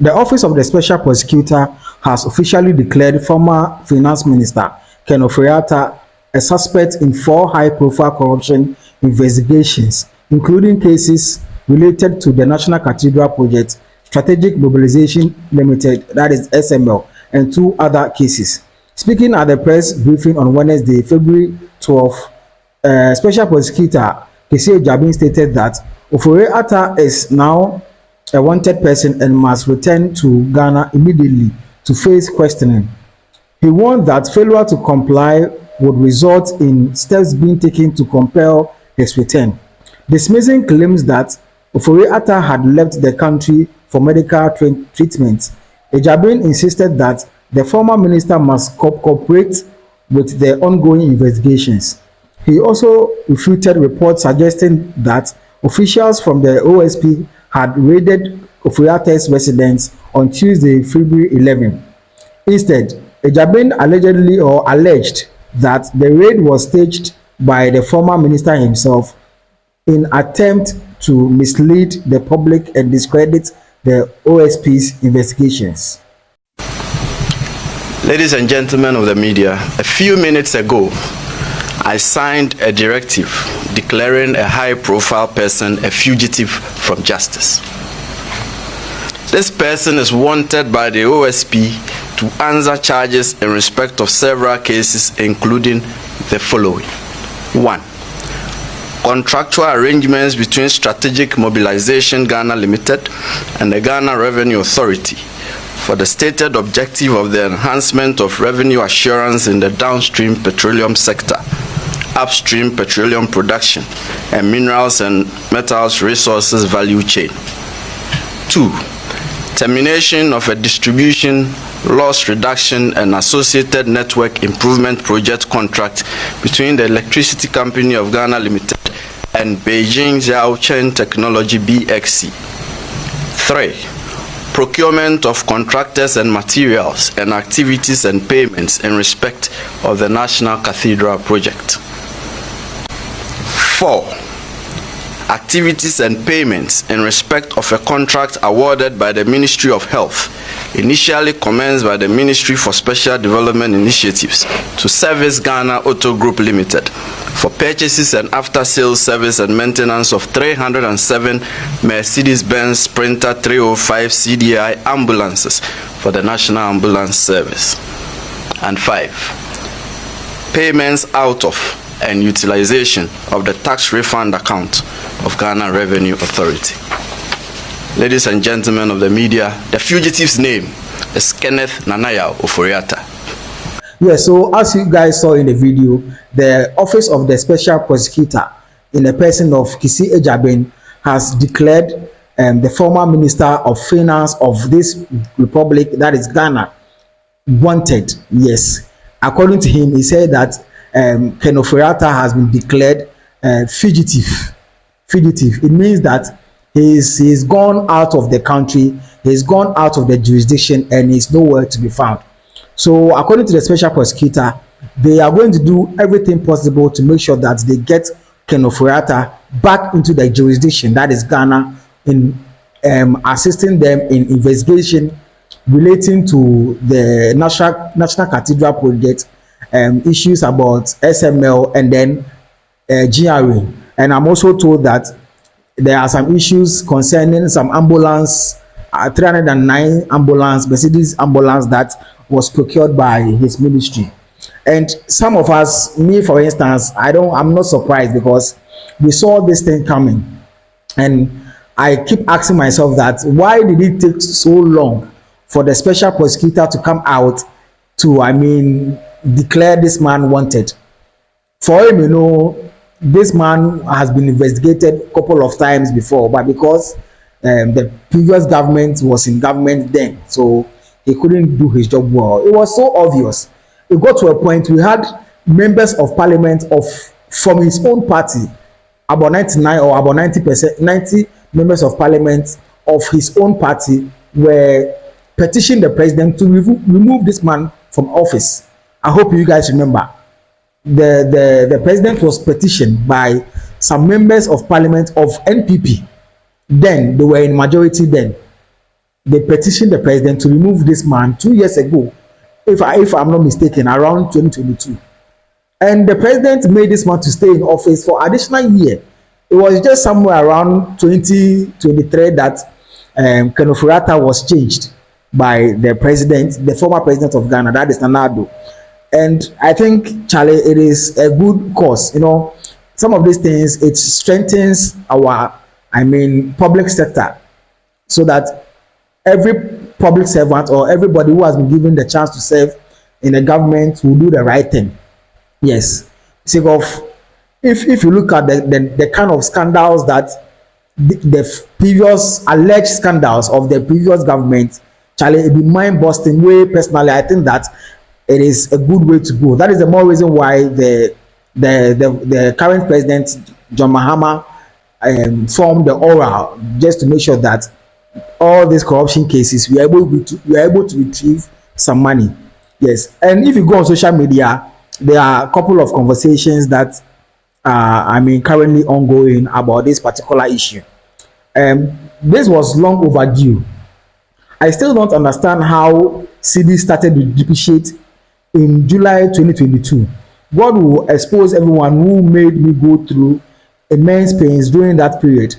The Office of the Special Prosecutor has officially declared former Finance Minister Ofori Atta a suspect in 4 high-profile corruption investigations, including cases related to the National Cathedral Project, Strategic Mobilization Limited, that is SML, and 2 other cases. Speaking at the press briefing on Wednesday, February 12th, Special Prosecutor Kissi Agyebeng stated that Ofori Atta is now a wanted person and must return to Ghana immediately to face questioning. He warned that failure to comply would result in steps being taken to compel his return. Dismissing claims that Ofori Atta had left the country for medical treatment, Agyebeng insisted that the former minister must cooperate with the ongoing investigations. He also refuted reports suggesting that officials from the OSP had raided Ofori Atta's residence on Tuesday, February 11. Instead, Agyebeng alleged that the raid was staged by the former minister himself in attempt to mislead the public and discredit the OSP's investigations. Ladies and gentlemen of the media, a few minutes ago, I signed a directive declaring a high-profile person a fugitive from justice. This person is wanted by the OSP to answer charges in respect of several cases, including the following. 1. Contractual arrangements between Strategic Mobilization Ghana Limited and the Ghana Revenue Authority for the stated objective of the enhancement of revenue assurance in the downstream petroleum sector, upstream petroleum production, and minerals and metals resources value chain. 2. Termination of a distribution, loss reduction, and associated network improvement project contract between the Electricity Company of Ghana Limited and Beijing Zhaochen Technology BXC. 3. Procurement of contractors and materials and activities and payments in respect of the National Cathedral Project. 4. Activities and payments in respect of a contract awarded by the Ministry of Health, initially commenced by the Ministry for Special Development Initiatives to Service Ghana Auto Group Limited for purchases and after-sales service and maintenance of 307 Mercedes-Benz Sprinter 305 CDI ambulances for the National Ambulance Service. And 5. Payments out of and utilization of the tax refund account of Ghana Revenue Authority. Ladies and gentlemen of the media, the fugitive's name is Kenneth Nanaya Ofori Atta. Yes, so as you guys saw in the video, the Office of the Special Prosecutor, in the person of Kissi Agyebeng, has declared the former Minister of Finance of this republic, that is Ghana, wanted. Yes, according to him, he said that Ofori Atta has been declared fugitive. It means that he's gone out of the country, he's gone out of the jurisdiction, and he's nowhere to be found. So according to the Special Prosecutor, they are going to do everything possible to make sure that they get Ofori Atta back into the jurisdiction, that is Ghana, in assisting them in investigation relating to the National Cathedral Project, issues about SML, and then GRA. And I'm also told that there are some issues concerning some ambulance, 309 ambulance, Mercedes ambulance that was procured by his ministry. And some of us, me for instance, I'm not surprised because we saw this thing coming. And I keep asking myself that why did it take so long for the Special Prosecutor to come out to, declare this man wanted? For him, this man has been investigated a couple of times before, but because the previous government was in government then, so he couldn't do his job well. It was so obvious. It got to a point we had members of parliament from his own party, about 99 or about 90%, 90 members of parliament of his own party were petitioning the president to remove this man from office. I hope you guys remember. The president was petitioned by some members of parliament of NPP. Then they were in majority then. they petitioned the president to remove this man 2 years ago, if I'm not mistaken, around 2022. And the president made this man to stay in office for additional year. It was just somewhere around 2023 that Ofori Atta was changed by the president, the former president of Ghana, that is Nanado. And I think, Charlie, it is a good cause. You know, some of these things, it strengthens our, public sector, so that every public servant or everybody who has been given the chance to serve in the government will do the right thing. Yes. Sake of, if you look at the kind of scandals that the previous alleged scandals of the previous government, Charlie, it be mind busting way. Personally, I think that it is a good way to go. That is the more reason why the current president John Mahama formed the oral, just to make sure that all these corruption cases we are able to retrieve some money. Yes. And if you go on social media, there are a couple of conversations that currently ongoing about this particular issue. This was long overdue. I still don't understand how CD started to depreciate in July 2022. God will expose everyone who made me go through immense pains during that period.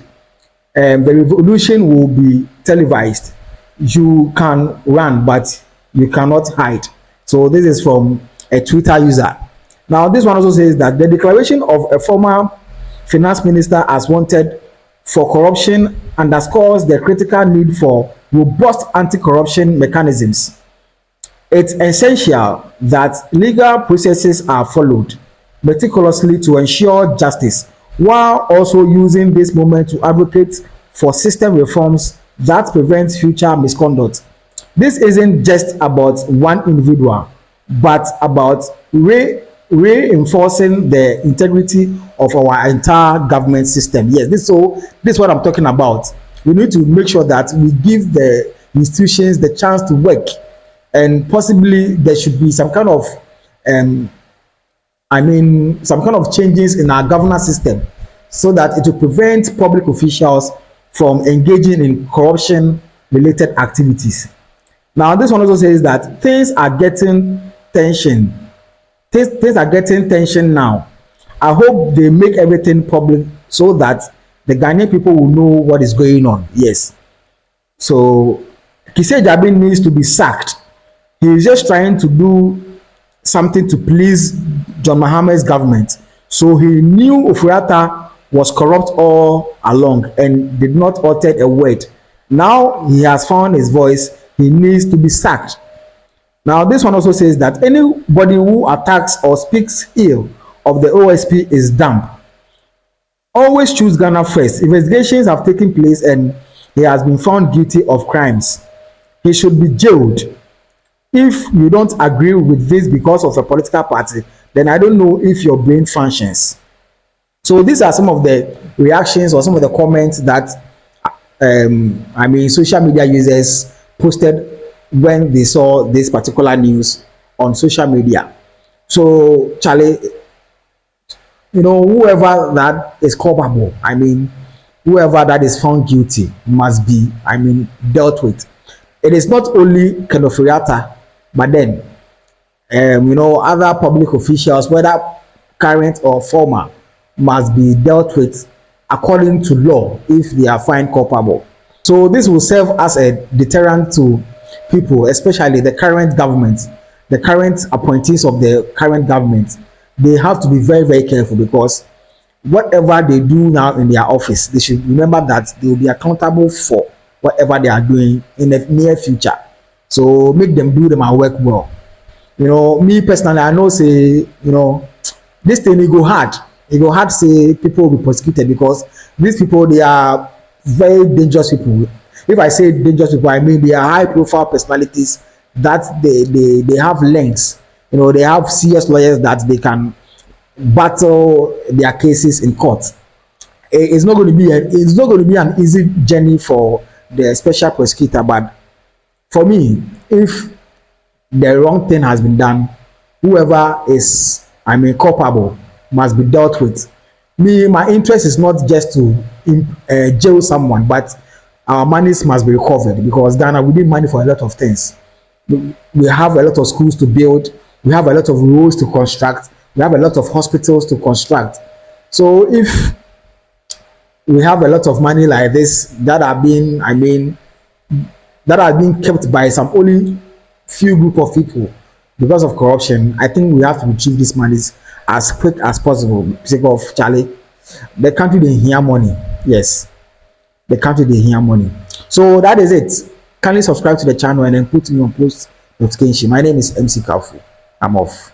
The revolution will be televised. You can run, but you cannot hide. So this is from a Twitter user. Now, this one also says that the declaration of a former finance minister as wanted for corruption underscores the critical need for robust anti-corruption mechanisms. It's essential that legal processes are followed meticulously to ensure justice, while also using this moment to advocate for system reforms that prevent future misconduct. This isn't just about one individual, but about reinforcing the integrity of our entire government system. Yes, this is what I'm talking about. We need to make sure that we give the institutions the chance to work, and possibly there should be some kind of changes in our governance system, so that it will prevent public officials from engaging in corruption related activities. Now, this one also says that things are getting tension. Things are getting tension now. I hope they make everything public so that the Ghanaian people will know what is going on. Yes. So Kissi Agyebeng needs to be sacked. He is just trying to do something to please John Mahama's government. So he knew Ofori Atta was corrupt all along and did not utter a word. Now he has found his voice. He needs to be sacked. Now, this one also says that anybody who attacks or speaks ill of the OSP is damned. Always choose Ghana first. Investigations have taken place and he has been found guilty of crimes. He should be jailed. If you don't agree with this because of a political party, then I don't know if your brain functions. So these are some of the reactions or some of the comments that social media users posted when they saw this particular news on social media. So, Charlie, whoever that is culpable, whoever that is found guilty must be, dealt with. It is not only Ofori Atta, but then, other public officials, whether current or former, must be dealt with according to law if they are found culpable. So this will serve as a deterrent to people, especially the current government, the current appointees of the current government. They have to be very, very careful, because whatever they do now in their office, they should remember that they will be accountable for whatever they are doing in the near future. So make them do them and work well. Me personally, I know say, this thing will go hard. It go hard say people will be prosecuted, because these people, they are very dangerous people. If I say dangerous people, I mean they are high profile personalities that they have links. They have serious lawyers that they can battle their cases in court. It's not going to be an easy journey for the special prosecutor, but for me, if the wrong thing has been done, whoever is culpable must be dealt with. My interest is not just to jail someone, but our monies must be recovered, because Ghana, we need money for a lot of things. We have a lot of schools to build, we have a lot of roads to construct, we have a lot of hospitals to construct. So if we have a lot of money like this that are being, that are being kept by some only few group of people because of corruption, I think we have to retrieve these monies as quick as possible. Because of Charlie, the country they hear money. Yes, the country they hear money. So that is it. Kindly subscribe to the channel and then put me on post notification. My name is MC Kafu. I'm off.